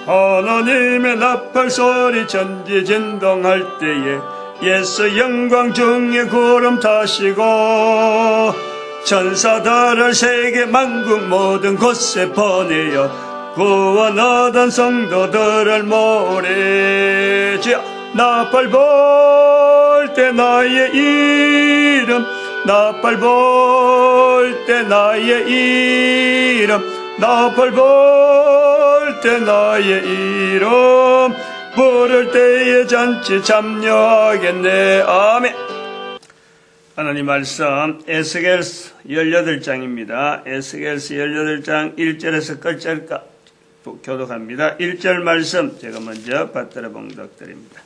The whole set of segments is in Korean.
하나님의 나팔소리 전지진동할 때에 예수 영광 중에 구름 타시고 천사들을 세계 만국 모든 곳에 보내어 구원 얻은 성도들을 모래 주여 나팔 불 때 나의 이름 나팔 불 때 나의 이름 나팔 불 때 나의 이름 부를 때에 잔치 참여하겠네. 아멘. 하나님 말씀 에스겔서 18장입니다. 에스겔서 18장 1절에서 끝절까지 교독합니다. 1절 말씀 제가 먼저 받들어 봉독드립니다.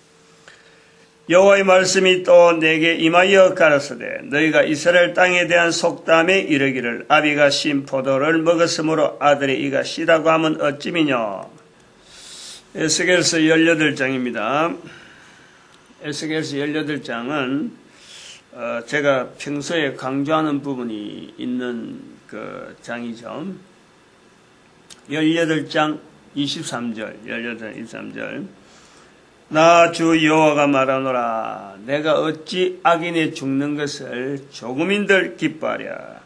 여호와의 말씀이 또 내게 임하여 가라사대 너희가 이스라엘 땅에 대한 속담에 이르기를 아비가 신 포도를 먹었으므로 아들의 이가 씨다고 하면 어찌미뇨. 에스겔서 18장입니다. 에스겔서 18장은 제가 평소에 강조하는 부분이 있는 그 장이죠. 18장 23절 18장 23절 나 주 여호와가 말하노라 내가 어찌 악인이 죽는 것을 조금인들 기뻐하랴.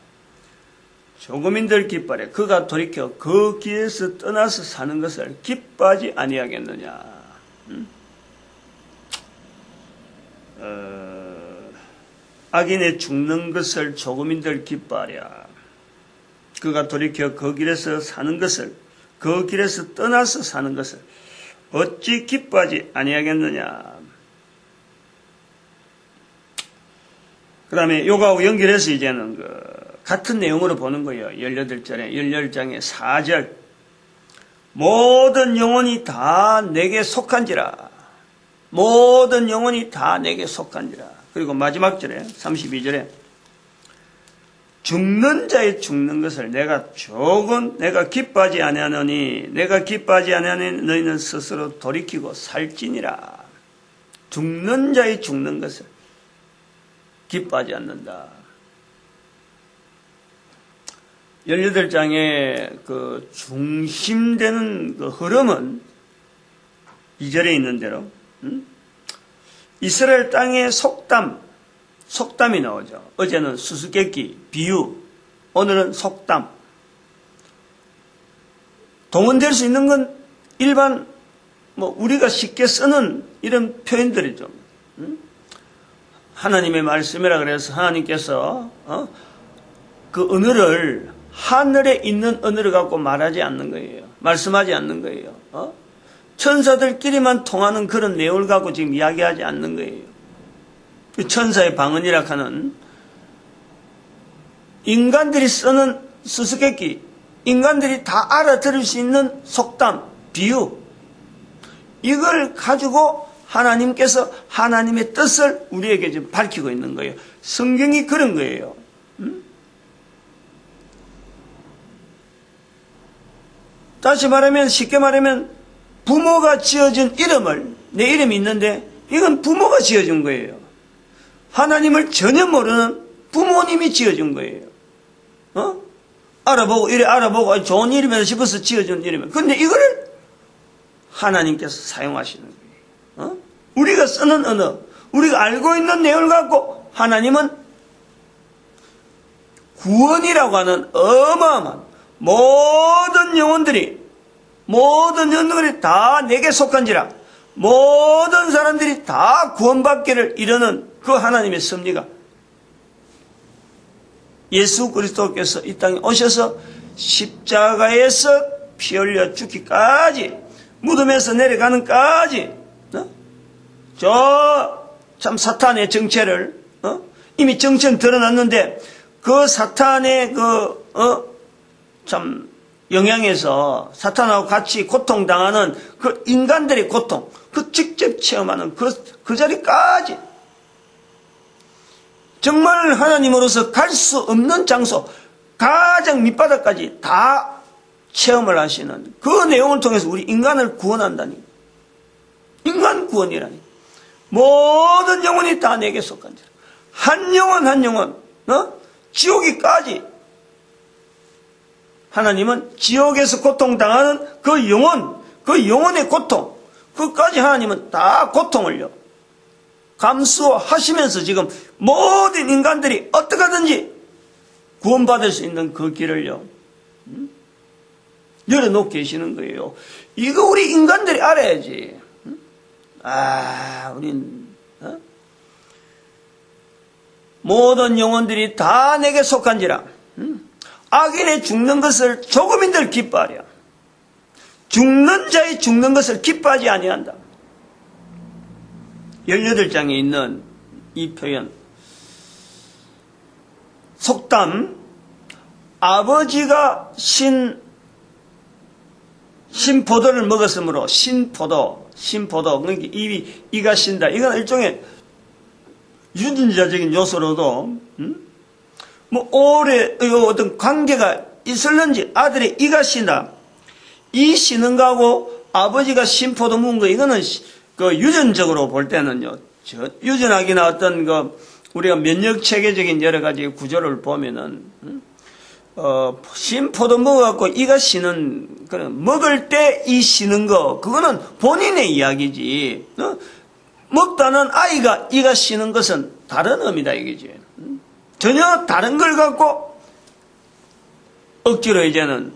조금인들 기뻐하랴. 그가 돌이켜 그 길에서 떠나서 사는 것을 기뻐하지 아니하겠느냐. 악인이 죽는 것을 조금인들 기뻐하랴. 그가 돌이켜 그 길에서 사는 것을 그 길에서 떠나서 사는 것을 어찌 기뻐하지 아니하겠느냐. 그 다음에 요거하고 연결해서 이제는 같은 내용으로 보는 거예요. 18장의 4절 모든 영혼이 다 내게 속한지라. 모든 영혼이 다 내게 속한지라. 그리고 마지막 절에 32절에 죽는 자의 죽는 것을 내가 기뻐하지 아니하노니 내가 기뻐하지 아니하니 너희는 스스로 돌이키고 살지니라. 죽는 자의 죽는 것을 기뻐하지 않는다. 18장의 그 중심되는 그 흐름은 2절에 있는 대로 이스라엘 땅의 속담이 나오죠. 어제는 수수께끼, 비유, 오늘은 속담. 동원될 수 있는 건 일반 우리가 쉽게 쓰는 이런 표현들이죠. 하나님의 말씀이라 그래서 하나님께서 그 언어를 하늘에 있는 언어를 갖고 말하지 않는 거예요. 말씀하지 않는 거예요. 천사들끼리만 통하는 그런 내용을 갖고 지금 이야기하지 않는 거예요. 천사의 방언이라 하는 인간들이 쓰는 수수께끼, 인간들이 다 알아들을 수 있는 속담, 비유, 이걸 가지고 하나님께서 하나님의 뜻을 우리에게 지금 밝히고 있는 거예요. 성경이 그런 거예요. 다시 말하면, 쉽게 말하면 부모가 지어준 이름을, 내 이름이 있는데 이건 부모가 지어준 거예요. 하나님을 전혀 모르는 부모님이 지어준 거예요. 알아보고 좋은 이름이다 싶어서 지어준 이름이에요. 그런데 이거를 하나님께서 사용하시는 거예요. 우리가 쓰는 언어, 우리가 알고 있는 내용을 갖고 하나님은 구원이라고 하는 어마어마한 모든 영혼들이 다 내게 속한지라. 모든 사람들이 다 구원받기를 이루는 그 하나님의 섭리가 예수 그리스도께서 이 땅에 오셔서 십자가에서 피 흘려 죽기까지, 무덤에서 내려가는까지, 참 사탄의 정체를 이미 정체는 드러났는데 그 사탄의 참 영향에서 사탄하고 같이 고통당하는 그 인간들의 고통, 그 직접 체험하는 그 자리까지, 정말 하나님으로서 갈 수 없는 장소, 가장 밑바닥까지 다 체험을 하시는 그 내용을 통해서 우리 인간을 구원한다니. 인간 구원이라니. 모든 영혼이 다 내게 속한지라. 한 영혼 지옥이까지. 하나님은 지옥에서 고통당하는 그 영혼, 그 영혼의 고통, 그까지 하나님은 다 고통을요 감수하시면서 지금 모든 인간들이 어떻게 하든지 구원받을 수 있는 그 길을요 열어놓고 계시는 거예요. 이거 우리 인간들이 알아야지. 우린 모든 영혼들이 다 내게 속한지라 악인의 죽는 것을 조금인들 기뻐하랴. 죽는 자의 죽는 것을 기뻐하지 아니한다. 18장에 있는 이 표현 속담 아버지가 신포도를 먹었으므로 신포도 그러니까 이가 신다. 이건 일종의 유전자적인 요소로도 뭐 오래 어떤 관계가 있을는지 아들의 이가 신다. 이 신은 거하고 아버지가 신포도 먹은 거 이거는 그 유전적으로 볼 때는요 유전학이나 어떤 그 우리가 면역 체계적인 여러 가지 구조를 보면은 신포도 먹어갖고 이가 쉬는 먹을 때 이 쉬는 거 그거는 본인의 이야기지. 먹다는 아이가 이가 쉬는 것은 다른 의미다 이거지. 전혀 다른 걸 갖고 억지로 이제는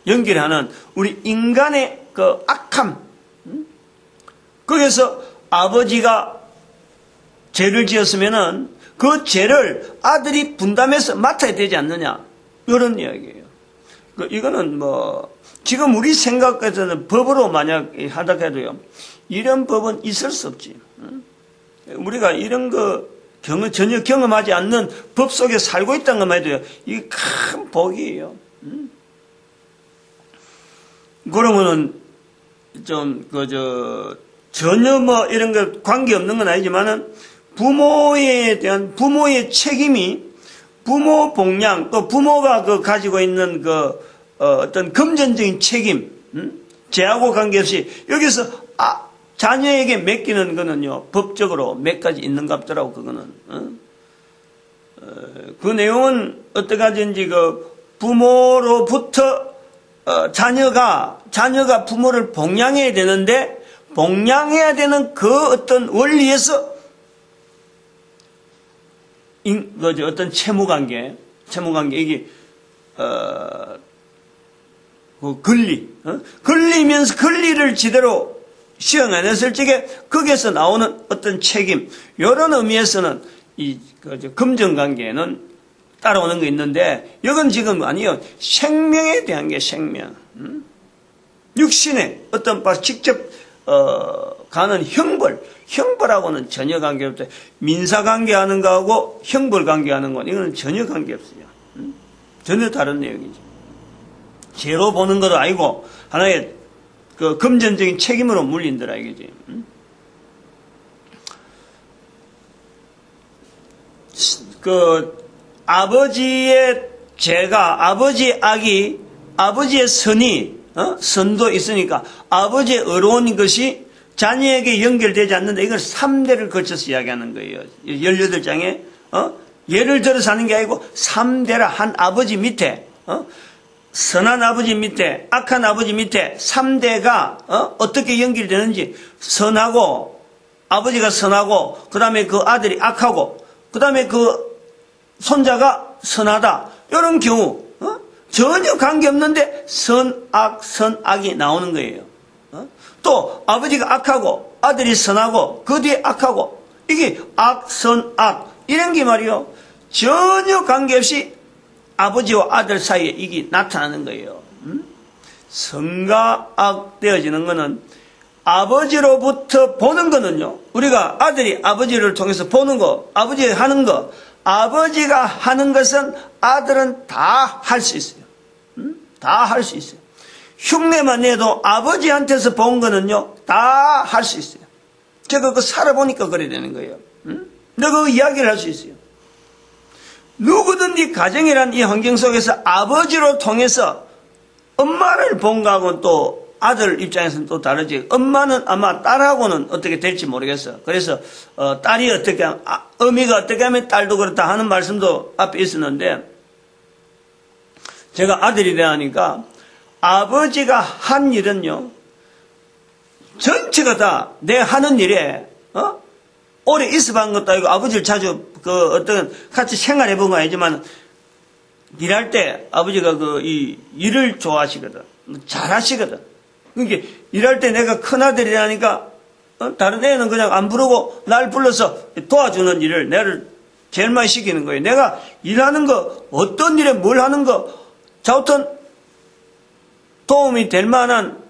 연결하는 우리 인간의 그 악함. 거기서 아버지가 죄를 지었으면은 그 죄를 아들이 분담해서 맡아야 되지 않느냐 이런 이야기예요. 이거는 뭐 지금 우리 생각에서는 법으로 만약 하다 해도요 이런 법은 있을 수 없지. 우리가 이런 거 전혀 경험하지 않는 법 속에 살고 있다는 것만 해도요 이게 큰 복이에요. 그러면은 좀 전혀 뭐 이런 거 관계 없는 건 아니지만은 부모에 대한 부모의 책임이 부모 복양 또 부모가 가지고 있는 어떤 금전적인 책임 죄하고 관계없이 여기서 자녀에게 맡기는 거는요 법적으로 몇 가지 있는 것 같더라고. 그거는 그 내용은 어떻게 하든지 부모로부터 자녀가 부모를 복양해야 되는데 복양해야 되는 그 어떤 원리에서 어떤 채무관계 이게 권리면서 권리를 제대로 수행 안 했을 적에 거기에서 나오는 어떤 책임 이런 의미에서는 이 금전관계는 따라오는 거 있는데 이건 지금 아니요 생명에 대한 게 생명 육신의 어떤 직접 가는 형벌하고는 전혀 관계없어요. 민사관계하는 거하고 형벌관계하는 건 이거는 전혀 관계없어요. 전혀 다른 내용이죠. 죄로 보는 것도 아니고 하나의 그 금전적인 책임으로 물린더라 이거지. 아버지의 죄가 아버지의 악이 아버지의 선도 있으니까 아버지의 의로운 것이 자녀에게 연결되지 않는다. 이걸 3대를 거쳐서 이야기하는 거예요. 18장에 예를 들어서 하는 게 아니고 3대라 한 아버지 밑에 선한 아버지 밑에 악한 아버지 밑에 3대가 어떻게 연결되는지 선하고 아버지가 선하고 그 다음에 그 아들이 악하고 그 다음에 그 손자가 선하다. 이런 경우 전혀 관계없는데 선악이 나오는 거예요. 또 아버지가 악하고 아들이 선하고 그 뒤에 악하고 이게 악선악 이런 게 말이요 전혀 관계없이 아버지와 아들 사이에 이게 나타나는 거예요. 선과 악 되어지는 거는 아버지로부터 보는 거는요 우리가 아들이 아버지를 통해서 보는 거 아버지가 하는 거 아버지가 하는 것은 아들은 다 할 수 있어요. 다 할 수 있어요. 흉내만 내도 아버지한테서 본 거는요 다 할 수 있어요. 제가 그거 살아보니까 그래 되는 거예요. 내가 그 이야기를 할 수 있어요. 누구든지 가정이란 이 환경 속에서 아버지로 통해서 엄마를 본 거하고는 또 아들 입장에서는 또 다르지. 엄마는 아마 딸하고는 어떻게 될지 모르겠어. 그래서 딸이 어떻게 어미가 어떻게 하면 딸도 그렇다 하는 말씀도 앞에 있었는데 제가 아들이 되니까 아버지가 한 일은요 전체가 다 내 하는 일에, 오래 있어본 것도 아니고 아버지를 자주 어떤 같이 생활해 본 건 아니지만 일할 때 아버지가 이 일을 좋아하시거든. 잘하시거든. 그러니까 일할 때 내가 큰아들이라니까 다른 애는 그냥 안 부르고 날 불러서 도와주는 일을 내를 제일 많이 시키는 거예요. 내가 일하는 거, 어떤 일에 뭘 하는 거, 자우턴 도움이 될 만한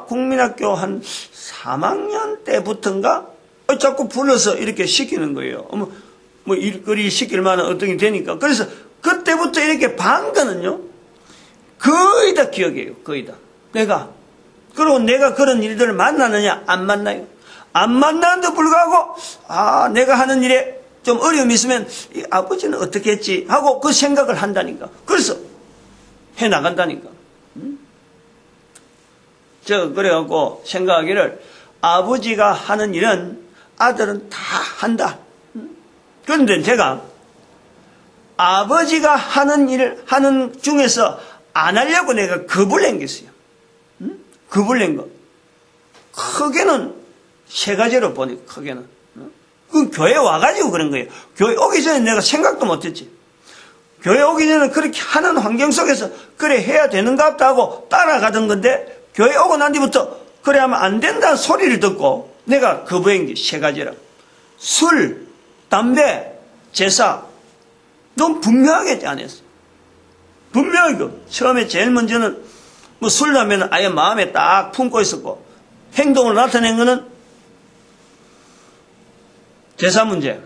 국민학교 한 3학년 때부터인가 자꾸 불러서 이렇게 시키는 거예요. 뭐 일거리 시킬 만한 어떤 게 되니까. 그래서 그때부터 이렇게 반 거는요, 거의 다 기억해요. 거의 다. 그리고 내가 그런 일들을 만나느냐, 안 만나요. 안 만나는데 불구하고, 내가 하는 일에 좀 어려움이 있으면, 이 아버지는 어떻게 했지? 하고 그 생각을 한다니까. 그래서 해 나간다니까. 그래갖고 생각하기를, 아버지가 하는 일은 아들은 다 한다. 그런데 제가 아버지가 하는 일을 하는 중에서 안 하려고 내가 겁을 낸 게 있어요. 겁을 낸 거. 크게는 세 가지로 보니, 크게는. 그 교회 와가지고 그런 거예요. 교회 오기 전에 내가 생각도 못했지. 교회 오기 전에 그렇게 하는 환경 속에서 그래 해야 되는가 보다 하고 따라가던 건데, 교회 오고 난 뒤부터 그래 하면 안 된다는 소리를 듣고 내가 거부한 게 세 가지라. 술, 담배, 제사. 넌 분명하게 안 했어. 분명하게. 처음에 제일 먼저는 뭐 술, 담배는 아예 마음에 딱 품고 있었고, 행동으로 나타낸 거는 제사 문제.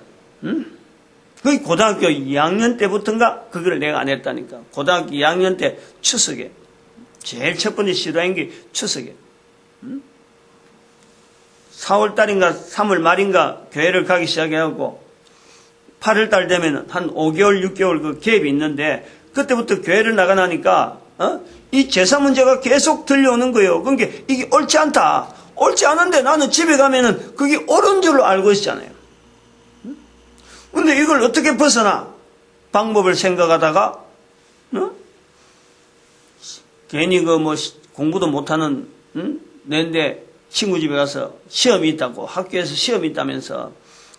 그게 고등학교 2학년 때부터인가 그걸 내가 안 했다니까. 고등학교 2학년 때 추석에 제일 첫 번째 시도한 게 추석에 4월달인가 3월 말인가 교회를 가기 시작해갖고 8월달 되면 한 5개월 6개월 그 갭이 있는데 그때부터 교회를 나가나니까 이 제사 문제가 계속 들려오는 거예요. 그러니까 이게 옳지 않다. 옳지 않은데 나는 집에 가면은 그게 옳은 줄로 알고 있잖아요. 근데 이걸 어떻게 벗어나? 방법을 생각하다가 괜히 공부도 못하는 내인데 친구 집에 가서 시험이 있다고, 학교에서 시험이 있다면서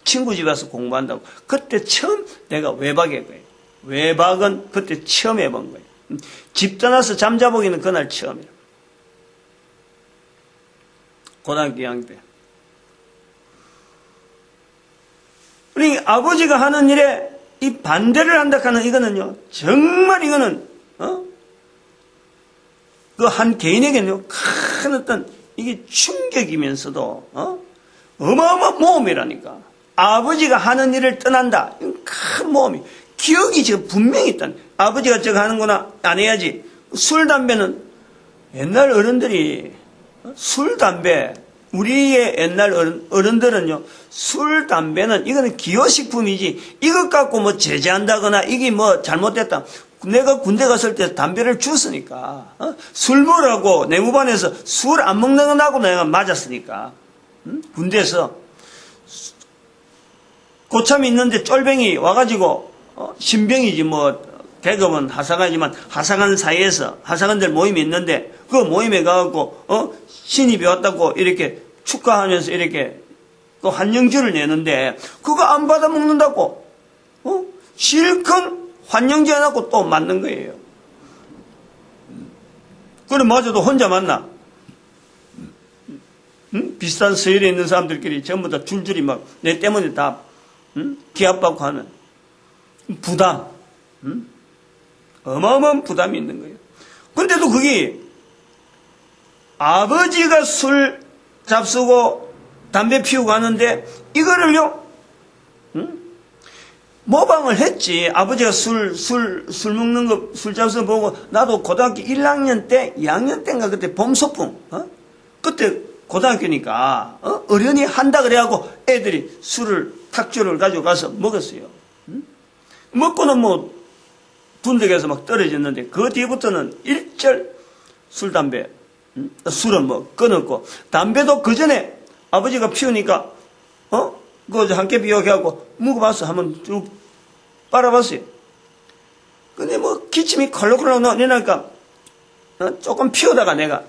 친구 집에 가서 공부한다고. 그때 처음 내가 외박해 거예요. 외박은 그때 처음 해본 거예요. 집 떠나서 잠자보기는 그날 처음이에요. 고등학교 2학년 때. 그러니까 아버지가 하는 일에 이 반대를 한다 하는 이거는요, 정말 이거는 그 한 개인에게는요 큰 어떤 이게 충격이면서도 어마어마한 모험이라니까. 아버지가 하는 일을 떠난다. 이건 큰 모험이. 기억이 지금 분명히 있다. 아버지가 저거 하는구나, 안 해야지. 술, 담배는 옛날 어른들이 술, 담배, 우리의 옛날 어른들은요, 술, 담배는 이거는 기호식품이지, 이것 갖고 뭐 제재한다거나 이게 뭐 잘못됐다. 내가 군대 갔을 때 담배를 줬으니까, 술 먹으라고 내무반에서 술 안 먹는 거하고 내가 맞았으니까, 군대에서 고참이 있는데 쫄병이 와가지고, 신병이지 뭐, 계급은 하사관이지만 하사관 사이에서 하사관들 모임이 있는데 그 모임에 가갖고 신입이 왔다고 이렇게 축하하면서 이렇게 또 환영주를 내는데 그거 안 받아 먹는다고 실컷 환영주 해놓고 또 맞는 거예요. 그래 맞아도 혼자 만나. 비슷한 서열에 있는 사람들끼리 전부 다 줄줄이 막 내 때문에 다 기합받고 하는 부담. 어마어마한 부담이 있는 거예요. 근데도 그게 아버지가 술 잡수고 담배 피우고 하는데 이거를요, 모방을 했지. 아버지가 술 먹는 거, 술 잡수는 거 보고 나도 고등학교 1학년 때, 2학년 때인가 그때 봄소풍, 그때 고등학교니까, 어련히 한다 그래갖고 애들이 술을, 탁주를 가지고 가서 먹었어요. 먹고는 뭐, 분덕에서 막 떨어졌는데 그 뒤부터는 일절 술, 담배, 술은 뭐 끊었고 담배도 그 전에 아버지가 피우니까 그거 함께 비워갖고 먹어봤어. 한번 쭉 빨아봤어요. 근데 뭐 기침이 컬럭컬럭 나니까 조금 피우다가 내가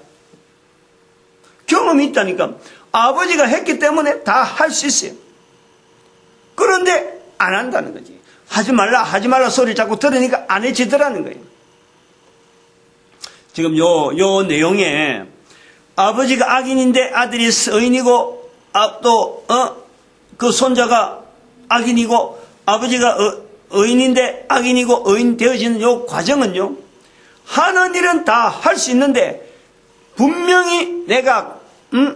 경험이 있다니까. 아버지가 했기 때문에 다 할 수 있어요. 그런데 안 한다는 거지. 하지 말라 소리를 자꾸 들으니까 안 해지더라는 거예요. 지금 요 내용에 아버지가 악인인데 아들이 서인이고, 그 손자가 악인이고, 아버지가 의인인데 악인이고 의인 되어지는 요 과정은요, 하는 일은 다 할 수 있는데, 분명히 내가,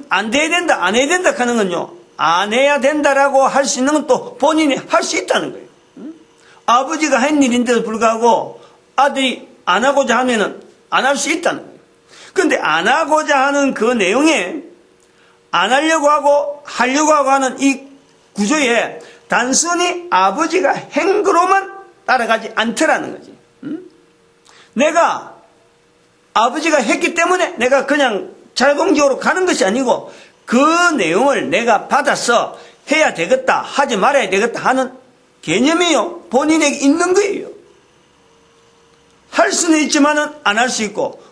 안 돼야 된다, 안 해야 된다 하는 건요, 안 해야 된다라고 할 수 있는 건 또 본인이 할 수 있다는 거예요. 아버지가 한 일인데도 불구하고 아들이 안 하고자 하면은 안 할 수 있다는 거예요. 그런데 안 하고자 하는 그 내용에 안 하려고 하고 하려고 하고 하는 이 구조에 단순히 아버지가 행거로만 따라가지 않더라는 거지. 내가 아버지가 했기 때문에 내가 그냥 자동적으로 가는 것이 아니고 그 내용을 내가 받아서 해야 되겠다, 하지 말아야 되겠다 하는 개념이요, 본인에게 있는 거예요. 할 수는 있지만은 안 할 수 있고,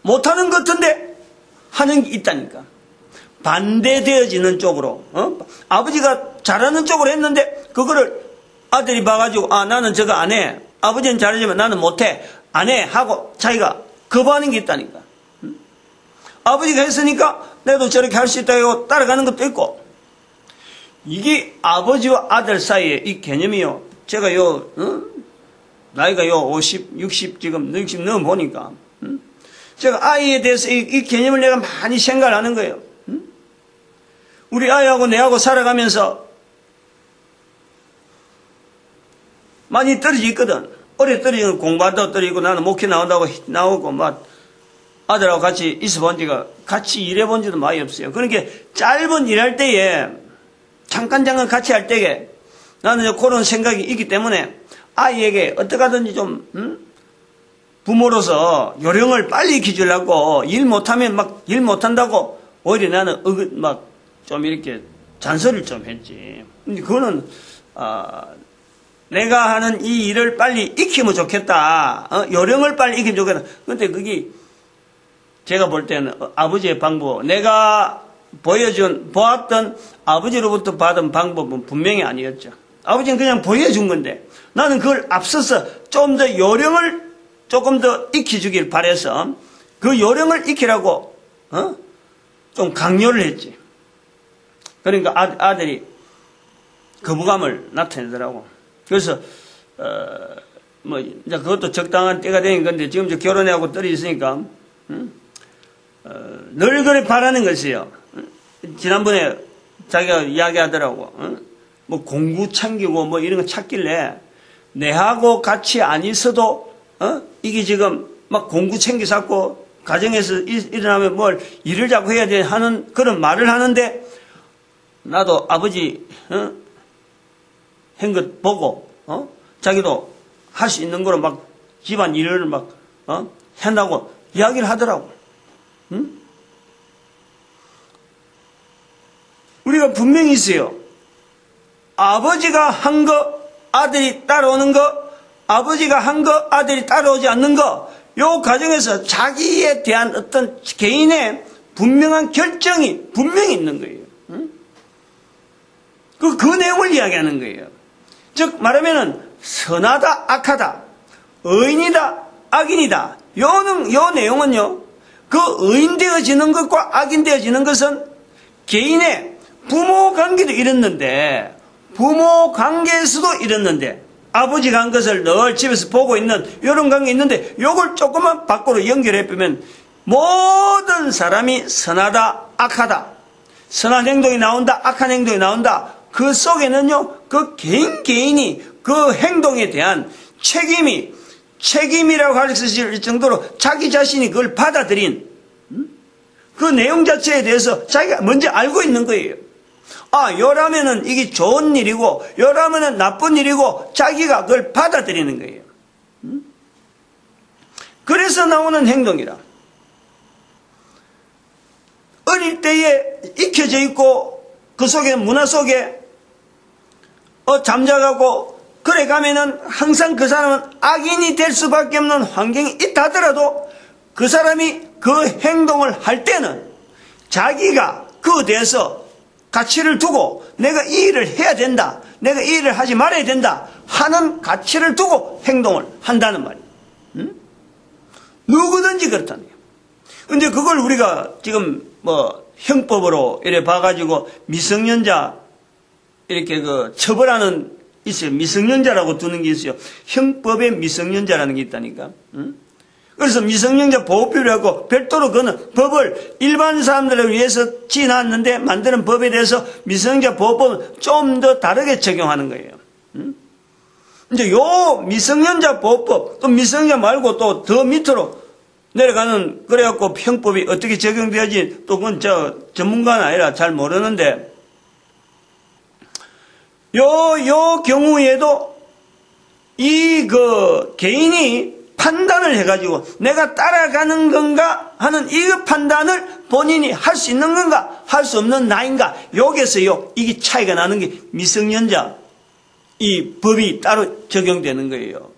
못하는 것 같은데 하는 게 있다니까. 반대되어지는 쪽으로, 아버지가 잘하는 쪽으로 했는데 그거를 아들이 봐가지고, 나는 저거 안 해, 아버지는 잘하지만 나는 못해, 안 해 하고 자기가 거부하는 게 있다니까. 아버지가 했으니까 나도 저렇게 할 수 있다고 따라가는 것도 있고, 이게 아버지와 아들 사이의 이 개념이요. 제가 나이가 50, 60 지금 60 넘어보니까, 제가 아이에 대해서 이 개념을 내가 많이 생각을 하는 거예요. 우리 아이하고 내하고 살아가면서 많이 떨어져 있거든. 어려 떨어지는 공부한다고 떨어지고, 나는 목회 나온다고 나오고, 막 아들하고 같이 있어 본 지가, 같이 일해 본 지도 많이 없어요. 그러니까 짧은 일할 때에, 잠깐 같이 할 때에 나는 그런 생각이 있기 때문에 아이에게 어떻게 하든지 좀, 부모로서 요령을 빨리 익혀주려고, 일 못하면 막 일 못한다고 오히려 나는 좀 이렇게 잔소리를 좀 했지. 근데 그거는, 내가 하는 이 일을 빨리 익히면 좋겠다. 요령을 빨리 익히면 좋겠다. 근데 그게 제가 볼 때는 아버지의 방법, 내가 보았던 아버지로부터 받은 방법은 분명히 아니었죠. 아버지는 그냥 보여준 건데 나는 그걸 앞서서 좀 더 요령을 조금 더 익혀주길 바래서 그 요령을 익히라고 좀 강요를 했지. 그러니까 아들이 거부감을 나타내더라고. 그래서 이제 그것도 적당한 때가 되는 건데, 지금 저 결혼하고 떨어져 있으니까 늘 그래 바라는 것이에요. 지난번에 자기가 이야기하더라고. 뭐 공구 챙기고 뭐 이런 거 찾길래, 내하고 같이 안 있어도 이게 지금 막 공구 챙겨 잡고 가정에서 일어나면 뭘 일을 자꾸 해야 돼 하는 그런 말을 하는데, 나도 아버지 한 것 보고 자기도 할 수 있는 거로 막 집안 일을 막 한다고 이야기를 하더라고. 우리가 분명히 있어요. 아버지가 한 거 아들이 따라오는 거, 아버지가 한 거 아들이 따라오지 않는 거, 요 과정에서 자기에 대한 어떤 개인의 분명한 결정이 분명히 있는 거예요. 그 내용을 이야기하는 거예요. 즉 말하면은 선하다 악하다, 의인이다 악인이다, 요 내용은요, 그 의인 되어지는 것과 악인 되어지는 것은 개인의 부모 관계도 이랬는데, 부모 관계에서도 이랬는데, 아버지가 한 것을 늘 집에서 보고 있는 이런 관계 있는데, 요걸 조금만 밖으로 연결해 보면 모든 사람이 선하다 악하다, 선한 행동이 나온다 악한 행동이 나온다, 그 속에는요, 그 개인이 그 행동에 대한 책임이라고 할 수 있을 정도로 자기 자신이 그걸 받아들인 그 내용 자체에 대해서 자기가 먼저 알고 있는 거예요. 요라면은 이게 좋은 일이고, 요라면은 나쁜 일이고, 자기가 그걸 받아들이는 거예요. 그래서 나오는 행동이라. 어릴 때에 익혀져 있고, 그 속에, 문화 속에, 잠자가고, 그래 가면은 항상 그 사람은 악인이 될 수밖에 없는 환경이 있다 하더라도, 그 사람이 그 행동을 할 때는 자기가 그에 대해서 가치를 두고 내가 이 일을 해야 된다, 내가 이 일을 하지 말아야 된다 하는 가치를 두고 행동을 한다는 말이에요. 누구든지 그렇다는 거예요. 근데 그걸 우리가 지금 형법으로 이래 봐가지고 미성년자 이렇게 처벌하는 있어요. 미성년자라고 두는 게 있어요. 형법에 미성년자라는 게 있다니까. 그래서 미성년자 보호법이라고 별도로 그는 법을 일반 사람들을 위해서 지어놨는데 만드는 법에 대해서 미성년자 보호법은 좀 더 다르게 적용하는 거예요. 이제 요 미성년자 보호법, 또 미성년자 말고 또 더 밑으로 내려가는, 그래갖고 형법이 어떻게 적용되어야지, 또 그건 전문가는 아니라 잘 모르는데, 요 경우에도 개인이 판단을 해가지고 내가 따라가는 건가 하는 이 판단을 본인이 할 수 있는 건가, 할 수 없는 나인가, 여기서요, 이게 차이가 나는 게 미성년자, 이 법이 따로 적용되는 거예요.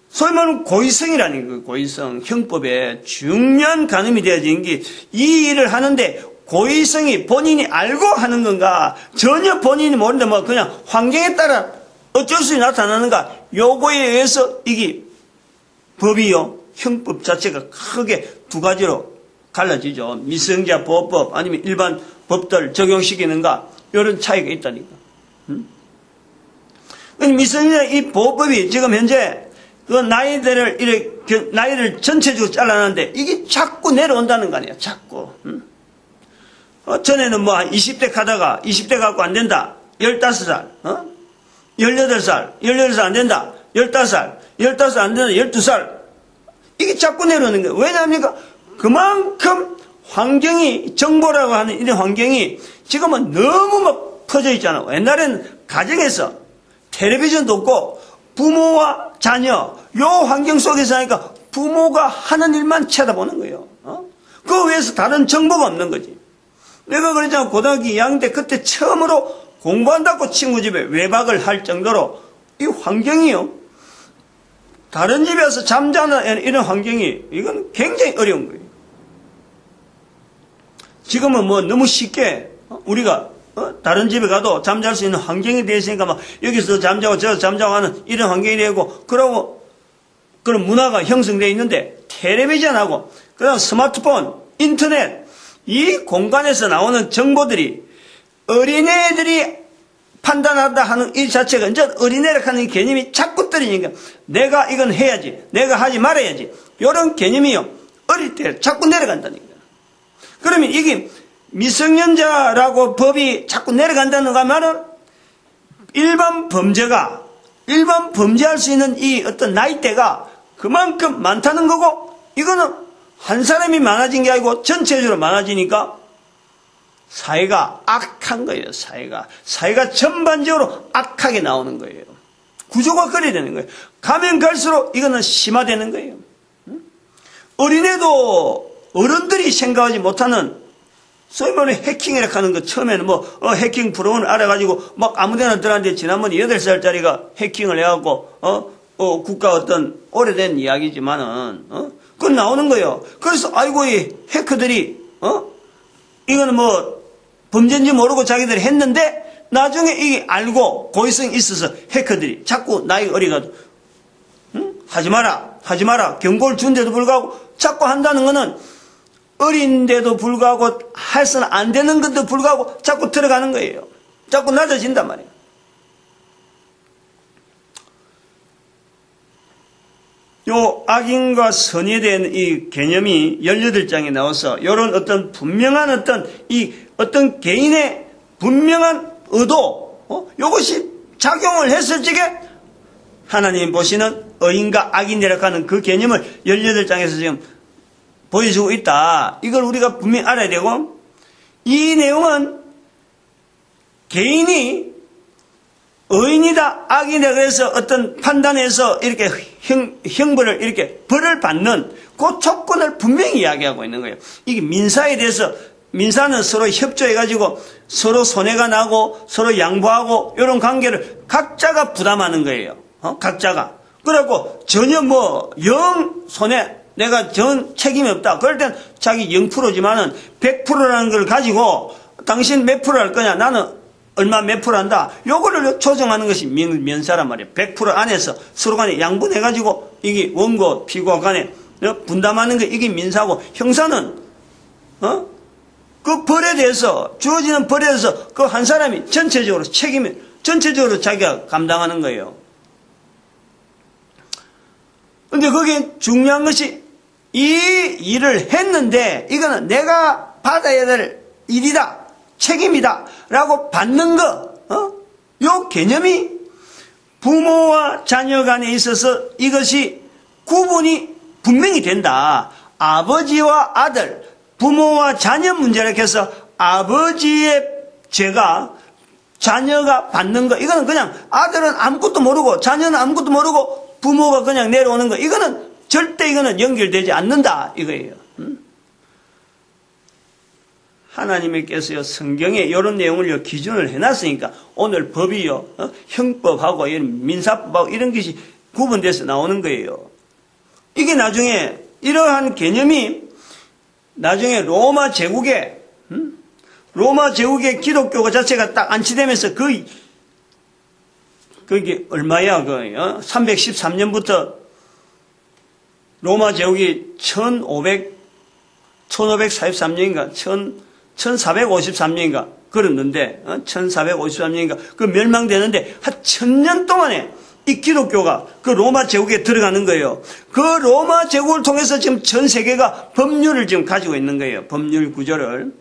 소위 말하는 고의성이라는 거예요. 고의성. 형법에 중요한 가늠이 되어진 게 이 일을 하는데 고의성이 본인이 알고 하는 건가, 전혀 본인이 모르는데 그냥 환경에 따라 어쩔 수 없이 나타나는가, 요거에 의해서 이게 법이요, 형법 자체가 크게 두 가지로 갈라지죠. 미성년자 보호법 아니면 일반 법들 적용시키는가, 이런 차이가 있다니까. 미성년자 이 보호법이 지금 현재 그 나이들을 이렇게 나이를 전체적으로 잘라놨는데 이게 자꾸 내려온다는 거 아니에요. 자꾸. 전에는 한 20대 가다가 20대 갖고 안 된다. 15살, 18살, 18살 안 된다. 15살, 15살 안 된다. 12살. 이게 자꾸 내려오는 거예요. 왜냐합니까? 그만큼 환경이, 정보라고 하는 이런 환경이 지금은 너무 막 퍼져 있잖아요. 옛날에는 가정에서 텔레비전도 없고 부모와 자녀, 요 환경 속에서 하니까 부모가 하는 일만 쳐다보는 거예요. 그 외에서 다른 정보가 없는 거지. 내가 그랬잖아. 고등학교 2학년 때 그때 처음으로 공부한다고 친구 집에 외박을 할 정도로 이 환경이요, 다른 집에 와서 잠자는 이런 환경이, 이건 굉장히 어려운 거예요. 지금은 너무 쉽게 우리가 다른 집에 가도 잠잘 수 있는 환경이 되어 있으니까 여기서 잠자고 저기서 잠자고 하는 이런 환경이 되고, 그러고 그런 문화가 형성되어 있는데, 텔레비전하고 그다음 스마트폰, 인터넷, 이 공간에서 나오는 정보들이 어린애들이 판단한다 하는 이 자체가 이제 어린애라고 하는 개념이 자꾸 떨어지니까 내가 이건 해야지, 내가 하지 말아야지, 이런 개념이요, 어릴 때 자꾸 내려간다니까. 그러면 이게 미성년자라고 법이 자꾸 내려간다는 거 하면은 일반 범죄할 수 있는 이 어떤 나이대가 그만큼 많다는 거고, 이거는 한 사람이 많아진 게 아니고 전체적으로 많아지니까 사회가 악한 거예요. 사회가 전반적으로 악하게 나오는 거예요. 구조가 그래야 되는 거예요. 가면 갈수록 이거는 심화되는 거예요. 어린애도 어른들이 생각하지 못하는 소위 말하는 해킹이라고 하는 거, 처음에는 해킹 프로그램을 알아가지고 아무데나 들어갔는데 지난번에 8살짜리가 해킹을 해갖고 국가 어떤 오래된 이야기지만은 그건 나오는 거예요. 그래서 아이고 이 해커들이 이거는 범죄인지 모르고 자기들이 했는데 나중에 이게 알고 고의성이 있어서 해커들이 자꾸 나이가 어리가도 하지 마라 경고를 준데도 불구하고 자꾸 한다는 거는 어린데도 불구하고 해서는 안 되는 것도 불구하고 자꾸 들어가는 거예요. 자꾸 낮아진단 말이에요. 요 악인과 선에 대한 이 개념이 18장에 나와서 이런 어떤 분명한 어떤 개인의 분명한 의도, 요것이 작용을 했을 적에 하나님 보시는 의인과 악인이라고 하는 그 개념을 18장에서 지금 보여주고 있다. 이걸 우리가 분명히 알아야 되고, 이 내용은 개인이 의인이다, 악이다 그래서 어떤 판단에서 이렇게 형벌을 이렇게 벌을 받는 그 조건을 분명히 이야기하고 있는 거예요. 이게 민사에 대해서, 민사는 서로 협조해가지고 서로 손해가 나고 서로 양보하고 이런 관계를 각자가 부담하는 거예요. 각자가. 그래갖고 전혀 영 손해 내가 전 책임이 없다. 그럴 땐 자기 0%지만은 100%라는 걸 가지고 당신 몇 프로 할 거냐? 나는 얼마 몇 프로 한다. 요거를 조정하는 것이 면사란 말이에요. 100% 안에서 서로 간에 양분해가지고 이게 원고, 피고 간에 분담하는 게 이게 민사고, 형사는, 그 벌에 대해서, 주어지는 벌에 대해서 그 한 사람이 전체적으로 책임을, 전체적으로 자기가 감당하는 거예요. 근데 거기에 중요한 것이 이 일을 했는데 이거는 내가 받아야 될 일이다. 책임이다. 라고 받는 거. 요 개념이 부모와 자녀 간에 있어서 이것이 구분이 분명히 된다. 아버지와 아들, 부모와 자녀 문제를 해서 아버지의 죄가 자녀가 받는 거. 이거는 그냥 아들은 아무것도 모르고 자녀는 아무것도 모르고 부모가 그냥 내려오는 거. 이거는 절대 이거는 연결되지 않는다. 이거예요. 하나님께서요, 성경에 이런 내용을 기준을 해놨으니까 오늘 법이요, 형법하고 이런 민사법하고 이런 것이 구분돼서 나오는 거예요. 이게 나중에 이러한 개념이 나중에 로마 제국에 기독교 자체가 딱 안치되면서 그게 얼마야? 313년부터 로마 제국이 1543년인가 1453년인가 그랬는데 1453년인가 그 멸망되는데 한 1000년 동안에 이 기독교가 그 로마 제국에 들어가는 거예요. 그 로마 제국을 통해서 지금 전 세계가 법률을 지금 가지고 있는 거예요. 법률 구조를.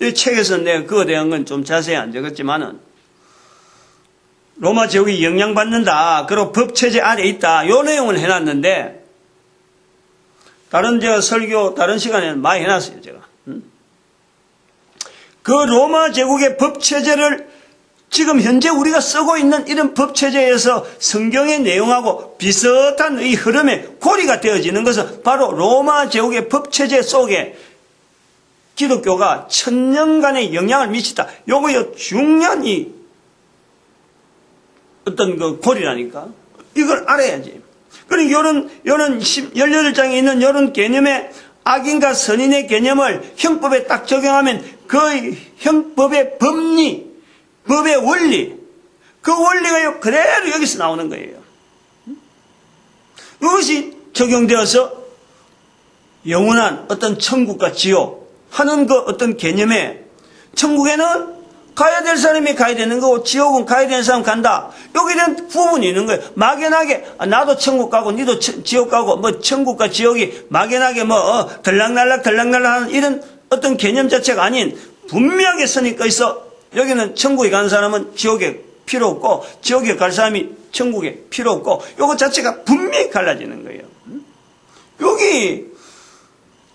이 책에서 내가 그거에 대한 건 좀 자세히 안 적었지만은 로마 제국이 영향받는다. 그리고 법체제 안에 있다. 요 내용을 해놨는데 다른 설교 다른 시간에는 많이 해놨어요. 제가. 그 로마 제국의 법체제를 지금 현재 우리가 쓰고 있는 이런 법체제에서 성경의 내용하고 비슷한 이 흐름의 고리가 되어지는 것은 바로 로마 제국의 법체제 속에 기독교가 1000년간의 영향을 미치다. 요거요 중요한 이 어떤 그 고리라니까. 이걸 알아야지. 그러니까 요런 18장에 있는 요런 개념의 악인과 선인의 개념을 형법에 딱 적용하면 그 형법의 법리, 법의 원리, 그 원리가 그대로 여기서 나오는 거예요. 이것이 적용되어서 영원한 어떤 천국과 지옥 하는 그 어떤 개념에 천국에는 가야 될 사람이 가야 되는 거고 지옥은 가야 되는 사람 간다. 여기에 대한 구분이 있는 거예요. 막연하게 나도 천국 가고 니도 지옥 가고 뭐 천국과 지옥이 막연하게 들락날락 하는 이런 어떤 개념 자체가 아닌 분명하게 선이 있어. 여기는 천국에 가는 사람은 지옥에 필요 없고 지옥에 갈 사람이 천국에 필요 없고 요거 자체가 분명히 갈라지는 거예요. 여기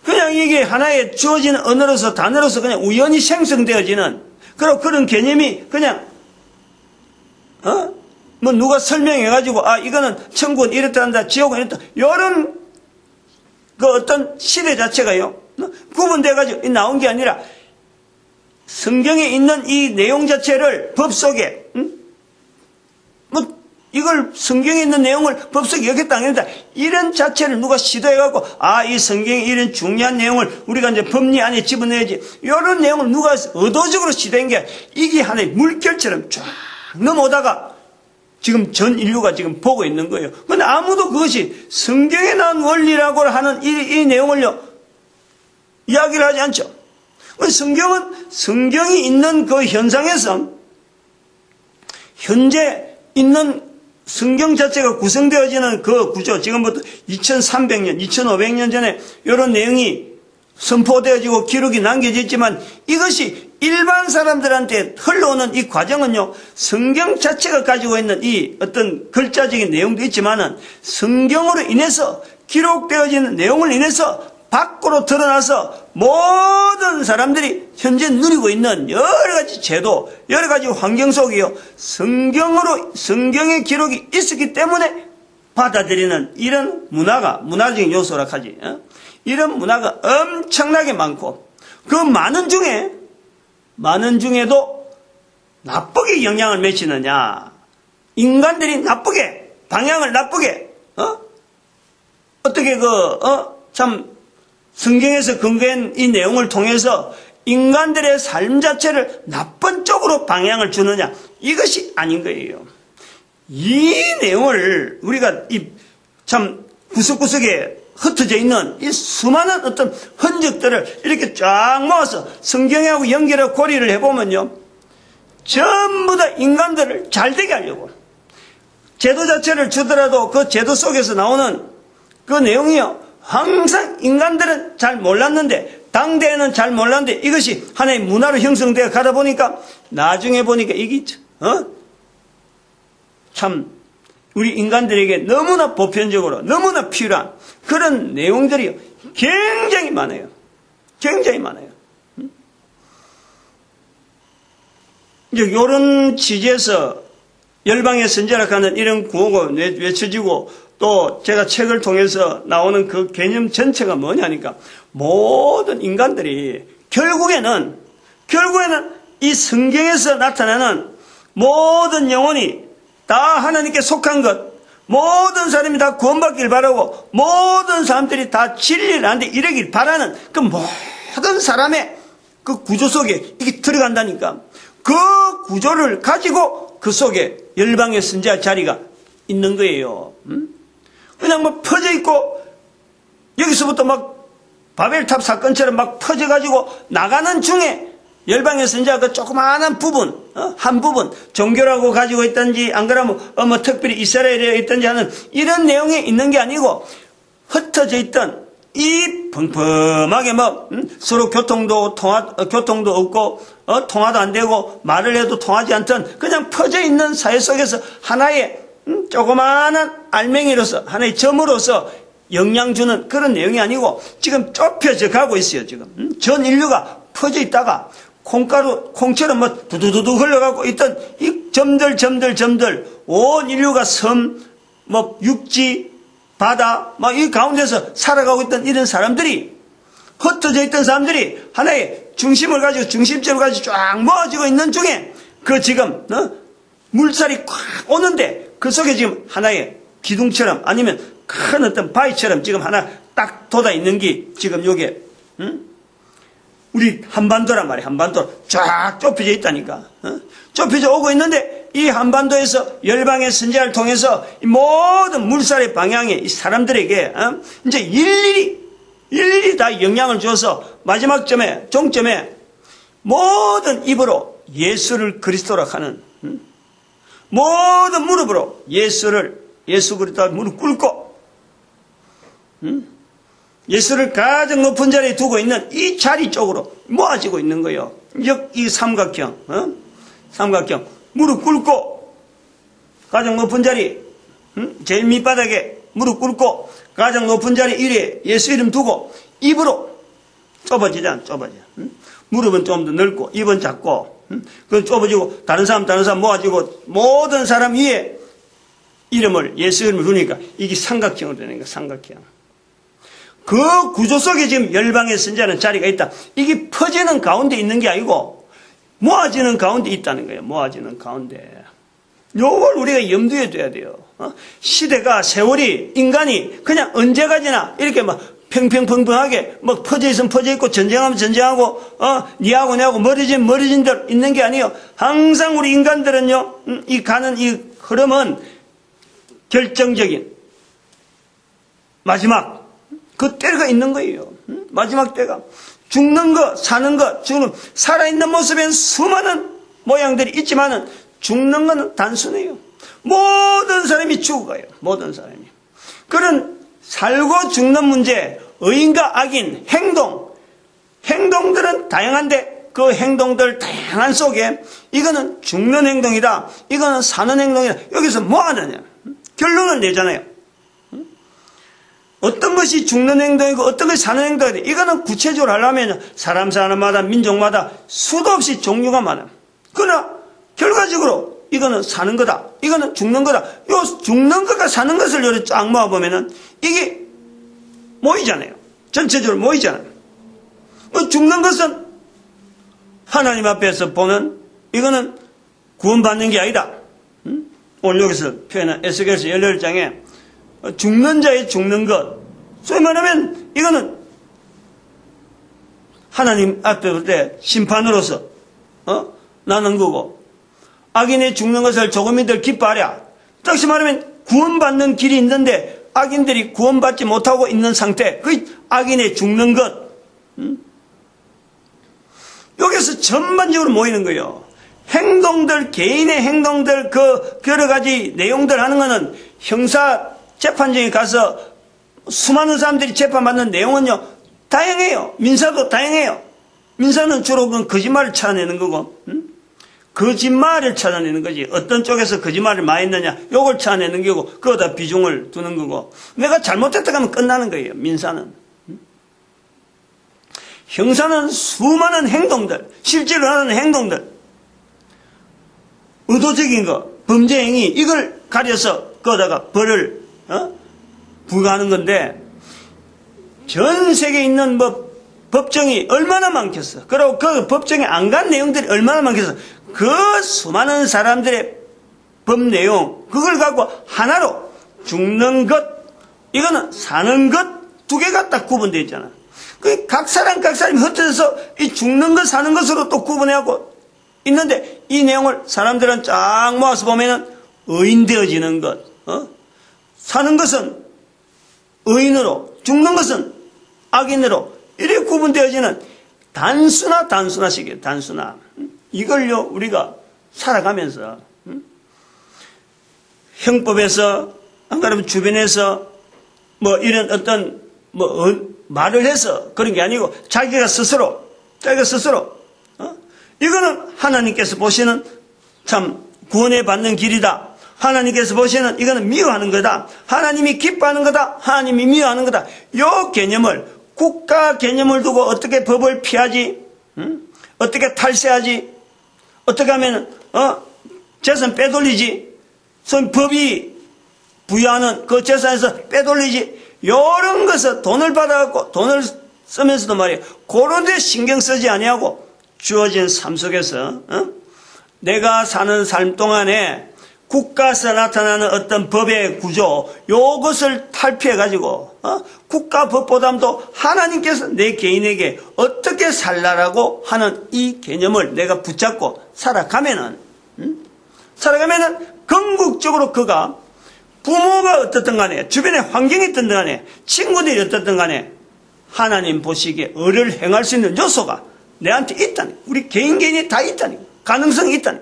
그냥 이게 하나의 주어지는 언어로서 단어로서 그냥 우연히 생성되어지는 그런 개념이 그냥 누가 설명해가지고 이거는 천국은 이렇다 한다 지옥은 이렇다 이런 그 어떤 시대 자체가요 구분돼가지고 나온 게 아니라 성경에 있는 이 내용 자체를 법 속에 이걸 성경에 있는 내용을 법 속에 여겼다 안 여겼다 이런 자체를 누가 시도해갖고 이 성경에 이런 중요한 내용을 우리가 이제 법리 안에 집어넣어야지 이런 내용을 누가 의도적으로 시도한 게 이게 하나의 물결처럼 쫙 넘어오다가 지금 전 인류가 지금 보고 있는 거예요. 그런데 아무도 그것이 성경에 나온 원리라고 하는 이 내용을요 이야기를 하지 않죠. 성경은 성경이 있는 그 현상에서 현재 있는 성경 자체가 구성되어지는 그 구조, 지금부터 2300년, 2500년 전에 이런 내용이 선포되어지고 기록이 남겨졌지만 이것이 일반 사람들한테 흘러오는 이 과정은요, 성경 자체가 가지고 있는 이 어떤 글자적인 내용도 있지만은 성경으로 인해서 기록되어지는 내용을 인해서 밖으로 드러나서 모든 사람들이 현재 누리고 있는 여러 가지 제도, 여러 가지 환경 속이요. 성경의 기록이 있었기 때문에 받아들이는 이런 문화적인 요소라 하지. 이런 문화가 엄청나게 많고, 그 많은 중에도 나쁘게 영향을 미치느냐. 인간들이 방향을 나쁘게, 어떻게 참 성경에서 근거한 이 내용을 통해서 인간들의 삶 자체를 나쁜 쪽으로 방향을 주느냐? 이것이 아닌 거예요. 이 내용을 우리가 참 구석구석에 흩어져 있는 이 수많은 어떤 흔적들을 이렇게 쫙 모아서 성경하고 연결하고 고리를 해보면요, 전부 다 인간들을 잘되게 하려고 제도 자체를 주더라도 그 제도 속에서 나오는 그 내용이요, 항상 인간들은 잘 몰랐는데, 당대에는 잘 몰랐는데 이것이 하나의 문화로 형성되어 가다 보니까 나중에 보니까 이게 참 우리 인간들에게 너무나 보편적으로 너무나 필요한 그런 내용들이 굉장히 많아요. 굉장히 많아요. 이제 이런 취지에서 열방의 선지자라 하는 이런 구호가 외쳐지고, 또 제가 책을 통해서 나오는 그 개념 전체가 뭐냐니까, 모든 인간들이 결국에는 이 성경에서 나타나는 모든 영혼이 다 하나님께 속한 것, 모든 사람이 다 구원받길 바라고, 모든 사람들이 다 진리를 아는데 이르길 바라는 그 모든 사람의 그 구조 속에 이게 들어간다니까. 그 구조를 가지고 그 속에 열방의 선지자 자리가 있는 거예요. 그냥 뭐 퍼져 있고, 여기서부터 막 바벨탑 사건처럼 막 퍼져가지고 나가는 중에 열방의 선지자 그 조그마한 부분, 한 부분, 종교라고 가지고 있든지, 안 그러면 뭐 특별히 이스라엘에 있든지 하는 이런 내용이 있는 게 아니고, 흩어져 있던 이 펑펑하게 서로 교통도 없고, 통화도 안 되고, 말을 해도 통하지 않던 그냥 퍼져 있는 사회 속에서 하나의 조그마한 알맹이로서, 하나의 점으로서 영향 주는 그런 내용이 아니고, 지금 좁혀져 가고 있어요, 지금. 전 인류가 퍼져 있다가, 콩처럼 두두두두 흘러가고 있던 이 점들, 온 인류가 섬, 육지, 바다, 이 가운데서 살아가고 있던 이런 사람들이, 흩어져 있던 사람들이 하나의 중심을 가지고, 중심점을 가지고 쫙 모아지고 있는 중에, 그 지금, 물살이 콱 오는데, 그 속에 지금 하나의 기둥처럼, 아니면 큰 어떤 바위처럼 지금 하나 딱 돋아 있는 게 지금 요게, 우리 한반도란 말이에요. 한반도 쫙 좁혀져 있다니까. 좁혀져 오고 있는데, 이 한반도에서 열방의 선지자를 통해서 이 모든 물살의 방향에 이 사람들에게 이제 일일이 다 영향을 줘서 마지막 점에, 종점에 모든 입으로 예수를 그리스도라 하는, 모든 무릎으로 예수 그리스도 무릎 꿇고, 예수를 가장 높은 자리에 두고 있는 이 자리 쪽으로 모아지고 있는 거예요. 이 삼각형, 무릎 꿇고, 가장 높은 자리, 제일 밑바닥에 무릎 꿇고, 가장 높은 자리 위에 예수 이름 두고, 입으로 좁아지잖아. 무릎은 좀 더 넓고, 입은 작고, 그건 좁아지고, 다른 사람 모아지고, 모든 사람 위에 이름을, 예수 이름을 두니까, 이게 삼각형으로 되는 거야, 삼각형. 그 구조 속에 지금 열방의 선지자는 자리가 있다. 이게 퍼지는 가운데 있는 게 아니고 모아지는 가운데 있다는 거예요. 모아지는 가운데. 요걸 우리가 염두에 둬야 돼요. 시대가, 세월이, 인간이 그냥 언제가 지나 이렇게 평평하게 퍼져 있으면 퍼져 있고, 전쟁하면 전쟁하고, 니하고 내하고 멀어진 들 있는 게 아니에요. 항상 우리 인간들은요, 이 가는 이 흐름은 결정적인 마지막 그 때가 있는 거예요. 마지막 때가. 죽는 것, 사는 것, 살아있는 모습엔 수많은 모양들이 있지만은 죽는 건 단순해요. 모든 사람이 죽어가요. 모든 사람이. 그런 살고 죽는 문제, 의인과 악인, 행동들은 다양한데 그 행동들 다양한 속에 이거는 죽는 행동이다, 이거는 사는 행동이다. 여기서 뭐 하느냐? 결론을 내잖아요. 어떤 것이 죽는 행동이고 어떤 것이 사는 행동이고, 이거는 구체적으로 하려면 사람마다 민족마다 수도 없이 종류가 많아. 그러나 결과적으로 이거는 사는 거다, 이거는 죽는 거다. 요 죽는 것과 사는 것을 요래 쫙 모아보면은 이게 모이잖아요. 전체적으로 모이잖아요. 죽는 것은 하나님 앞에서 보면 이거는 구원받는 게 아니다. 오늘 여기서 표현한 에스겔서 18장에 죽는 자의 죽는 것, 소위 말하면 이거는 하나님 앞에 볼 때 심판으로서 나는 거고, 악인이 죽는 것을 조금이들 기뻐하랴. 다시 말하면 구원받는 길이 있는데 악인들이 구원받지 못하고 있는 상태, 그 악인의 죽는 것, 여기서 전반적으로 모이는 거예요. 행동들, 개인의 행동들, 그 여러 가지 내용들 하는 거는 형사 재판정에 가서 수많은 사람들이 재판받는 내용은요, 다양해요. 민사도 다양해요. 민사는 주로 그건 거짓말을 찾아내는 거고, 거짓말을 찾아내는 거지. 어떤 쪽에서 거짓말을 많이 했느냐, 요걸 찾아내는 거고, 그거다 비중을 두는 거고, 내가 잘못했다 하면 끝나는 거예요, 민사는. 형사는 수많은 행동들, 실제로 하는 행동들, 의도적인 거, 범죄 행위, 이걸 가려서 거기다가 벌을 부과하는 건데, 전 세계에 있는 법정이 얼마나 많겠어. 그리고 그 법정에 안 간 내용들이 얼마나 많겠어. 그 수많은 사람들의 법 내용, 그걸 갖고 하나로 죽는 것, 이거는 사는 것 두 개가 딱 구분되어 있잖아. 각 사람이 흩어져서 이 죽는 것, 사는 것으로 또 구분해하고 있는데, 이 내용을 사람들은 쫙 모아서 보면은 의인되어지는 것, 사는 것은 의인으로, 죽는 것은 악인으로, 이렇게 구분되어지는 단순화식이에요, 단순화. 이걸요, 우리가 살아가면서, 형법에서, 안 그러면 주변에서, 이런 어떤, 말을 해서 그런 게 아니고, 자기가 스스로, 이거는 하나님께서 보시는 참 구원에 받는 길이다. 하나님께서 보시는 이거는 미워하는 거다. 하나님이 기뻐하는 거다. 하나님이 미워하는 거다. 요 개념을, 국가 개념을 두고 어떻게 법을 피하지? 어떻게 탈세하지? 어떻게 하면 재산 빼돌리지? 소위 법이 부여하는 그 재산에서 빼돌리지? 이런 것을 돈을 받아갖고 돈을 쓰면서도 말이에요. 그런 데 신경 쓰지 아니하고 주어진 삶 속에서 내가 사는 삶 동안에 국가에서 나타나는 어떤 법의 구조, 요것을 탈피해가지고 국가 법보다도 하나님께서 내 개인에게 어떻게 살라라고 하는 이 개념을 내가 붙잡고 살아가면은 궁극적으로 그가 부모가 어떻든 간에, 주변에 환경이 어떻든 간에, 친구들이 어떻든 간에 하나님 보시기에 의를 행할 수 있는 요소가 내한테 있다니. 우리 개인이 다 있다니. 가능성이 있다니.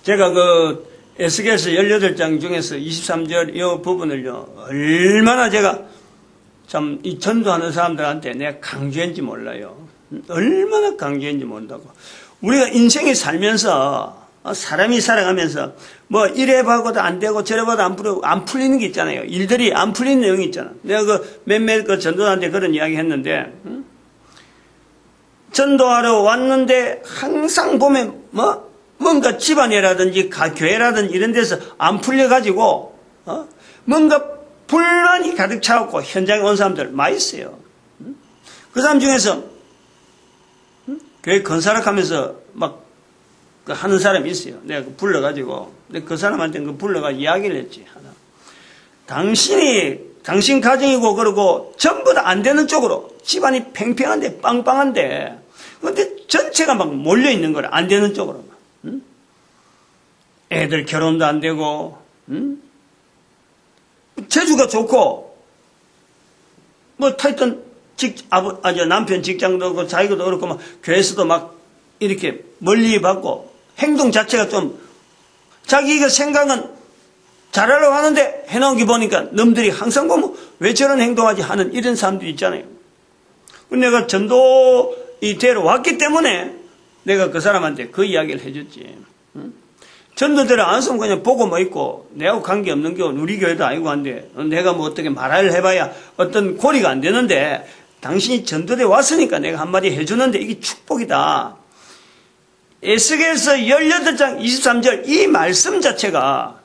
제가 에스겔서 18장 중에서 23절 이 부분을요, 얼마나 제가 참 이 전도하는 사람들한테 내가 강조했는지 몰라요. 얼마나 강조했는지 모른다고. 우리가 인생이 살면서, 사람이 살아가면서, 이래 봐도 안 되고, 저래 봐도 안 풀리는 게 있잖아요. 일들이 안 풀리는 내용이 있잖아. 내가 몇몇 전도사한테 그런 이야기 했는데, 전도하러 왔는데, 항상 보면, 뭔가 집안이라든지, 교회라든지 이런 데서 안 풀려가지고, 뭔가 불만이 가득 차갖고, 현장에 온 사람들 많이 있어요. 그 사람 중에서, 교회 건사락하면서 하는 사람이 있어요. 내가 불러가지고, 그 사람한테 불러가 이야기를 했지, 하나. 당신 가정이고, 그러고, 전부 다 안 되는 쪽으로, 집안이 팽팽한데, 빵빵한데, 근데 전체가 막 몰려있는 거라, 안 되는 쪽으로. 애들 결혼도 안 되고, 재주가 좋고, 타이튼, 남편 직장도 그렇고, 자기도 그렇고, 교회에서도 막, 이렇게 멀리 받고, 행동 자체가 좀, 자기가 생각은 잘하려고 하는데, 해놓은 게 보니까, 놈들이 항상 보면, 왜 저런 행동하지 하는 이런 사람들이 있잖아요. 내가 전도이 되러 왔기 때문에, 내가 그 사람한테 그 이야기를 해줬지. 전도대로 안 쓰면 그냥 보고 있고, 내하고 관계없는 게 우리 교회도 아니고 한데, 내가 어떻게 말을 해봐야 어떤 고리가 안 되는데, 당신이 전도대 왔으니까 내가 한마디 해주는데 이게 축복이다. 에스겔서 18장 23절 이 말씀 자체가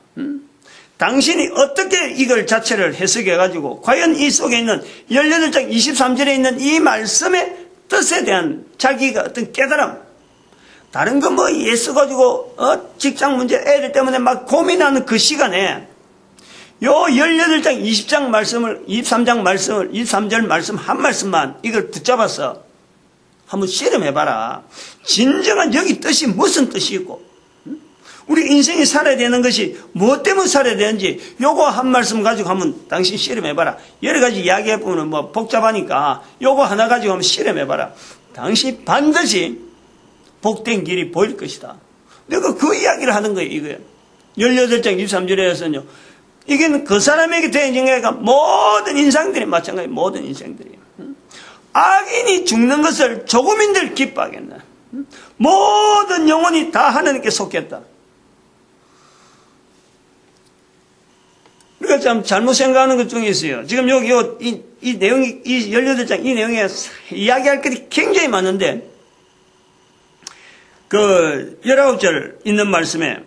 당신이 어떻게 이걸 자체를 해석해가지고 과연 이 속에 있는 18장 23절에 있는 이 말씀의 뜻에 대한 자기가 어떤 깨달음, 다른 거 뭐 애써가지고 직장 문제 애들 때문에 막 고민하는 그 시간에 요 18장 20장 말씀을 23장 말씀을 23절 말씀 한 말씀만 이걸 붙잡아서 한번 실험해봐라. 진정한 여기 뜻이 무슨 뜻이 있고 우리 인생이 살아야 되는 것이 무엇 때문에 살아야 되는지 요거 한 말씀 가지고 한번 당신 실험해봐라. 여러 가지 이야기해보면 뭐 복잡하니까 요거 하나 가지고 한번 실험해봐라. 당신 반드시 복된 길이 보일 것이다. 내가 그 이야기를 하는 거예요. 이거예요. 18장 23절에서는요. 이게 그 사람에게 대행하니까 모든 인상들이 마찬가지. 모든 인생들이. 악인이 죽는 것을 조금인들 기뻐하겠나. 모든 영혼이 다 하나님께 속겠다. 우리가 참 잘못 생각하는 것 중에 있어요. 지금 여기 이 내용이, 이 18장 이 내용에 이야기할 것이 굉장히 많은데, 19절 있는 말씀에,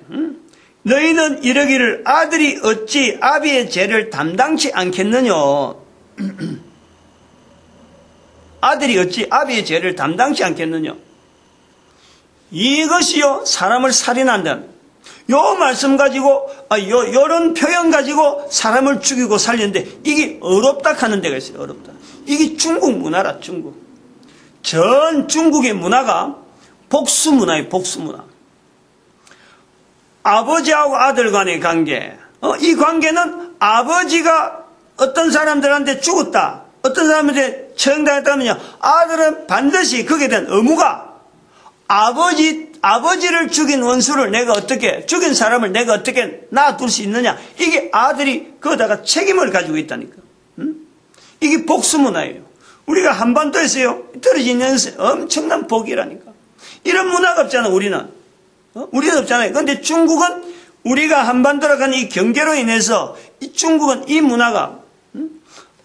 너희는 이러기를 아들이 어찌 아비의 죄를 담당치 않겠느냐. 아들이 어찌 아비의 죄를 담당치 않겠느냐. 이것이요, 사람을 살인한다는. 요 말씀 가지고, 요런 표현 가지고 사람을 죽이고 살리는데, 이게 어렵다 하는 데가 있어요, 어렵다. 이게 중국 문화라, 중국. 전 중국의 문화가 복수 문화예요, 복수 문화. 아버지하고 아들 간의 관계. 이 관계는 아버지가 어떤 사람들한테 죽었다. 어떤 사람한테 처형당했다면요. 아들은 반드시 거기에 대한 의무가 아버지를 죽인 원수를 내가 어떻게, 죽인 사람을 내가 어떻게 놔둘 수 있느냐. 이게 아들이 거기다가 책임을 가지고 있다니까. 이게 복수 문화예요. 우리가 한반도에서요, 떨어진 연세 엄청난 복이라니까. 이런 문화가 없잖아, 우리는. 우리는 없잖아요. 그런데 중국은 우리가 한반도로 가는 이 경계로 인해서 이 중국은 이 문화가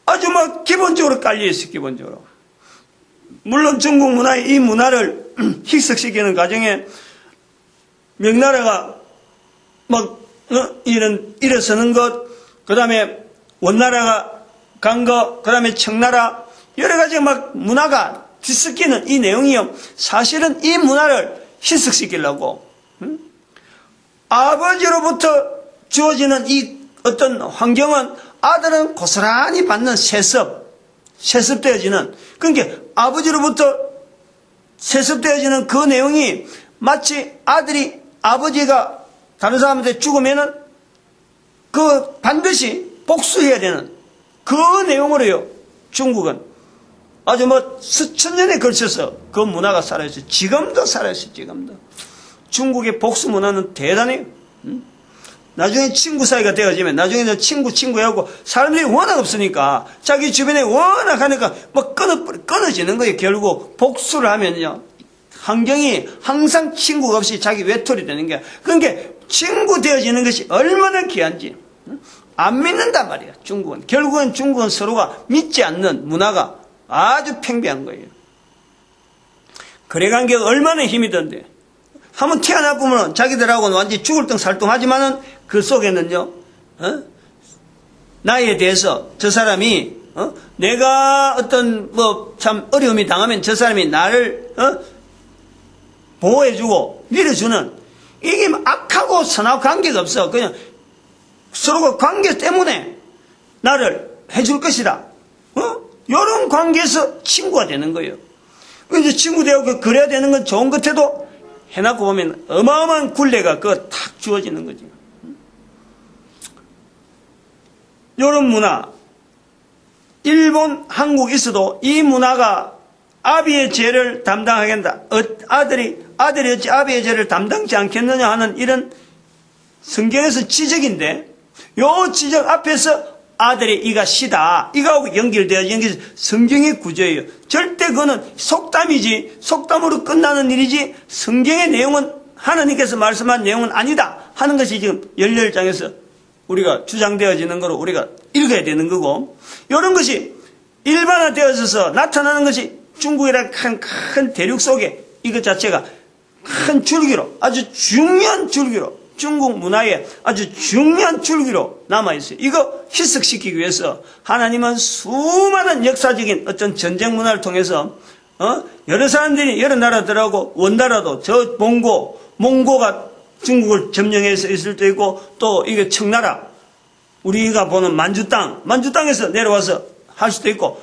아주 막 기본적으로 깔려있어요, 기본적으로. 물론 중국 문화의 이 문화를 희석시키는 과정에 명나라가 막, 일어서는 것, 그 다음에 원나라가 간 것, 그 다음에 청나라, 여러 가지 막 문화가 뒤섞이는 이 내용이요. 사실은 이 문화를 희석시키려고, 아버지로부터 주어지는 이 어떤 환경은 아들은 고스란히 받는 세습되어지는, 그러니까 아버지로부터 세습되어지는 그 내용이 마치 아버지가 다른 사람한테 죽으면은 그 반드시 복수해야 되는 그 내용으로요. 중국은 아주 뭐 수천 년에 걸쳐서 그 문화가 살아있어요. 지금도 살아있어요. 지금도. 중국의 복수 문화는 대단해요. 나중에 친구 사이가 되어지면 나중에는 친구하고 사람들이 워낙 없으니까 자기 주변에 워낙 하니까 뭐 끊어지는 거예요. 결국 복수를 하면요. 환경이 항상 친구가 없이 자기 외톨이 되는 거야. 그러니까 친구 되어지는 것이 얼마나 귀한지 안 믿는단 말이야. 중국은. 결국은 중국은 서로가 믿지 않는 문화가 아주 팽배한 거예요. 거래관계가 얼마나 힘이 든데. 한번 태어나 보면 자기들하고는 완전히 죽을 등 살동하지만은 그 속에는요, 나에 대해서 저 사람이, 내가 어떤 뭐 참 어려움이 당하면 저 사람이 나를, 보호해주고 밀어주는, 이게 악하고 선하고 관계가 없어. 그냥 서로가 관계 때문에 나를 해줄 것이다. 이런 관계에서 친구가 되는 거예요. 이제 친구 되고 그래야 되는 건 좋은 것 해도 해놓고 보면 어마어마한 굴레가 탁 주어지는 거지. 이런 문화, 일본, 한국 있어도 이 문화가 아비의 죄를 담당하겠다. 아들이 어찌 아비의 죄를 담당치 않겠느냐 하는 이런 성경에서 지적인데, 요 지적 앞에서 아들의 이가 시다. 이거하고 연결돼서 성경의 구조예요. 절대 그거는 속담이지, 속담으로 끝나는 일이지, 성경의 내용은 하나님께서 말씀한 내용은 아니다 하는 것이 지금 18장에서 우리가 주장되어지는 거로 우리가 읽어야 되는 거고, 이런 것이 일반화되어져서 나타나는 것이 중국이라는 큰 대륙 속에 이것 자체가 큰 줄기로, 아주 중요한 줄기로, 중국 문화의 아주 중요한 줄기로 남아있어요. 이거 희석시키기 위해서 하나님은 수많은 역사적인 어떤 전쟁 문화를 통해서 여러 사람들이, 여러 나라들하고 원나라도 저 몽고가 중국을 점령해서 있을 수도 있고, 또 이게 청나라, 우리가 보는 만주땅에서 내려와서 할 수도 있고,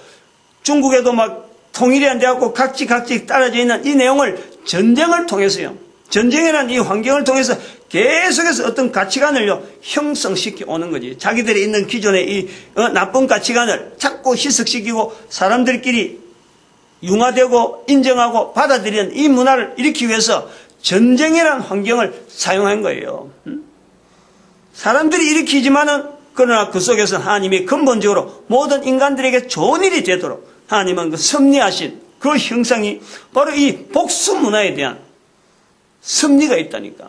중국에도 막 통일이 안 돼갖고 각지 떨어져 있는 이 내용을 전쟁을 통해서요. 전쟁이라는 이 환경을 통해서 계속해서 어떤 가치관을요, 형성시켜 오는 거지. 자기들이 있는 기존의 이 나쁜 가치관을 자꾸 희석시키고 사람들끼리 융화되고 인정하고 받아들이는 이 문화를 일으키기 위해서 전쟁이라는 환경을 사용한 거예요. 사람들이 일으키지만은 그러나 그 속에서 하나님이 근본적으로 모든 인간들에게 좋은 일이 되도록 하나님은 그 섭리하신 그 형상이 바로 이 복수 문화에 대한 섭리가 있다니까.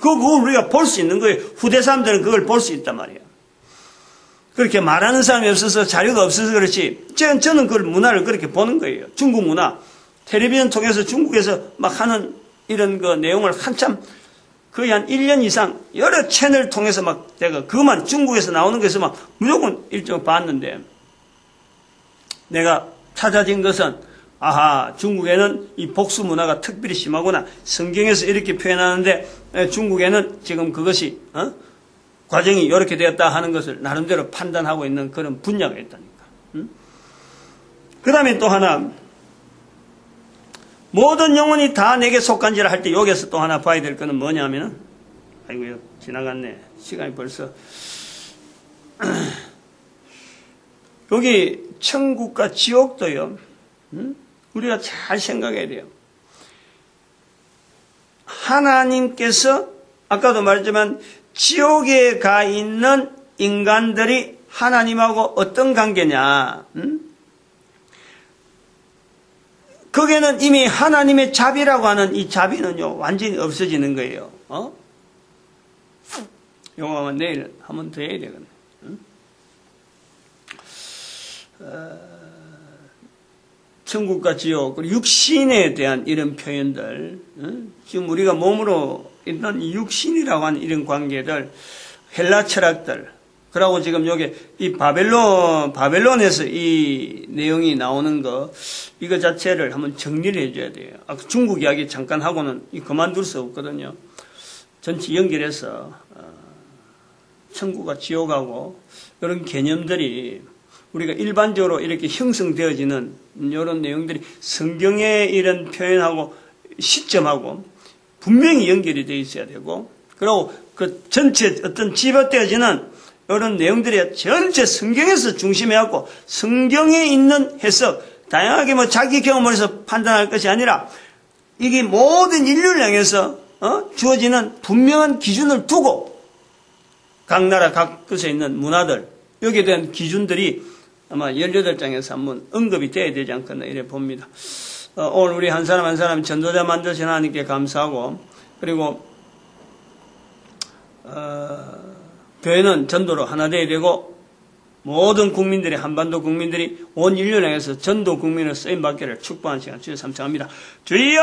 그걸 우리가 볼 수 있는 거예요. 후대 사람들은 그걸 볼 수 있단 말이에요. 그렇게 말하는 사람이 없어서 자료가 없어서 그렇지, 저는 그 문화를 그렇게 보는 거예요. 중국 문화. 텔레비전 통해서 중국에서 막 하는 이런 그 내용을 한참 거의 한 1년 이상 여러 채널 통해서 막 내가 그만 중국에서 나오는 것에서 막 무조건 일정 봤는데, 내가 찾아진 것은 중국에는 이 복수 문화가 특별히 심하구나. 성경에서 이렇게 표현하는데 중국에는 지금 그것이 과정이 이렇게 되었다 하는 것을 나름대로 판단하고 있는 그런 분야가 있다니까. 그 다음에 또 하나, 모든 영혼이 다 내게 속한지라 할 때 여기서 또 하나 봐야 될 거는 뭐냐면은, 아이고요, 지나갔네. 시간이 벌써. 여기 천국과 지옥도요, 우리가 잘 생각해야 돼요. 하나님께서 아까도 말했지만 지옥에 가 있는 인간들이 하나님하고 어떤 관계냐? 거기에는 이미 하나님의 자비라고 하는 이 자비는요, 완전히 없어지는 거예요. 요거 내일 한번 더 해야 되겠네. 천국과 지옥, 그리고 육신에 대한 이런 표현들, 지금 우리가 몸으로 있는 육신이라고 하는 이런 관계들, 헬라 철학들, 그러고 지금 여기 이 바벨론에서 이 내용이 나오는 거, 이거 자체를 한번 정리를 해줘야 돼요. 아까 중국 이야기 잠깐 하고는 그만둘 수 없거든요. 전체 연결해서 천국과 지옥하고 이런 개념들이 우리가 일반적으로 이렇게 형성되어지는 이런 내용들이 성경의 이런 표현하고 시점하고 분명히 연결이 되어 있어야 되고, 그리고 그 전체 어떤 집어되어지는 이런 내용들이 전체 성경에서 중심해갖고 성경에 있는 해석, 다양하게 뭐 자기 경험을 해서 판단할 것이 아니라 이게 모든 인류를 향해서 주어지는 분명한 기준을 두고 각 나라 각 곳에 있는 문화들, 여기에 대한 기준들이 아마 18장에서 한번 언급이 돼야 되지 않겠나 이래 봅니다. 오늘 우리 한 사람 한 사람 전도자 만드신 하나님께 감사하고, 그리고 교회는 전도로 하나 되어야 되고 모든 국민들이, 한반도 국민들이 온 인류를 향해서 전도 국민으로 쓰임받기를 축복하는 시간 주여 삼창합니다. 주여!